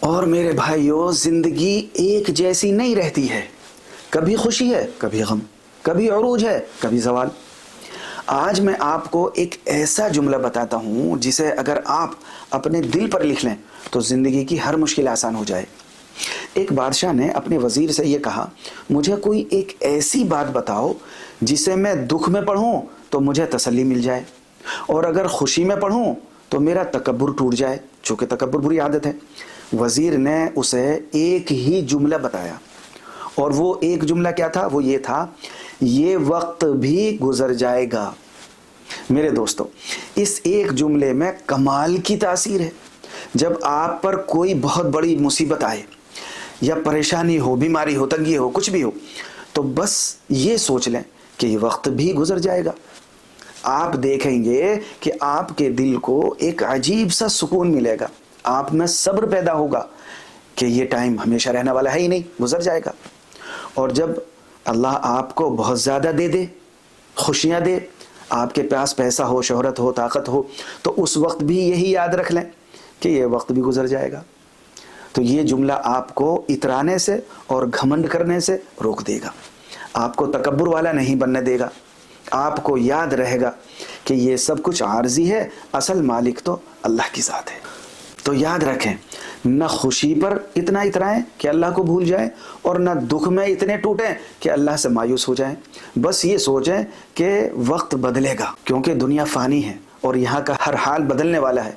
اور میرے بھائیوں، زندگی ایک جیسی نہیں رہتی ہے، کبھی خوشی ہے، کبھی غم، کبھی عروج ہے، کبھی زوال۔ آج میں آپ کو ایک ایسا جملہ بتاتا ہوں جسے اگر آپ اپنے دل پر لکھ لیں تو زندگی کی ہر مشکل آسان ہو جائے۔ ایک بادشاہ نے اپنے وزیر سے یہ کہا، مجھے کوئی ایک ایسی بات بتاؤ جسے میں دکھ میں پڑھوں تو مجھے تسلی مل جائے، اور اگر خوشی میں پڑھوں تو میرا تکبر ٹوٹ جائے، چونکہ تکبر بری عادت ہے۔ وزیر نے اسے ایک ہی جملہ بتایا، اور وہ ایک جملہ کیا تھا؟ وہ یہ تھا، یہ وقت بھی گزر جائے گا۔ میرے دوستو، اس ایک جملے میں کمال کی تاثیر ہے۔ جب آپ پر کوئی بہت بڑی مصیبت آئے یا پریشانی ہو، بیماری ہو، تنگی ہو، کچھ بھی ہو، تو بس یہ سوچ لیں کہ یہ وقت بھی گزر جائے گا۔ آپ دیکھیں گے کہ آپ کے دل کو ایک عجیب سا سکون ملے گا، آپ میں صبر پیدا ہوگا کہ یہ ٹائم ہمیشہ رہنے والا ہے ہی نہیں، گزر جائے گا۔ اور جب اللہ آپ کو بہت زیادہ دے دے، خوشیاں دے، آپ کے پاس پیسہ ہو، شہرت ہو، طاقت ہو، تو اس وقت بھی یہی یاد رکھ لیں کہ یہ وقت بھی گزر جائے گا۔ تو یہ جملہ آپ کو اترانے سے اور گھمنڈ کرنے سے روک دے گا، آپ کو تکبر والا نہیں بننے دے گا۔ آپ کو یاد رہے گا کہ یہ سب کچھ عارضی ہے، اصل مالک تو اللہ کی ذات ہے۔ تو یاد رکھیں، نہ خوشی پر اتنا اترائیں کہ اللہ کو بھول جائیں، اور نہ دکھ میں اتنے ٹوٹیں کہ اللہ سے مایوس ہو جائیں۔ بس یہ سوچیں کہ وقت بدلے گا، کیونکہ دنیا فانی ہے اور یہاں کا ہر حال بدلنے والا ہے۔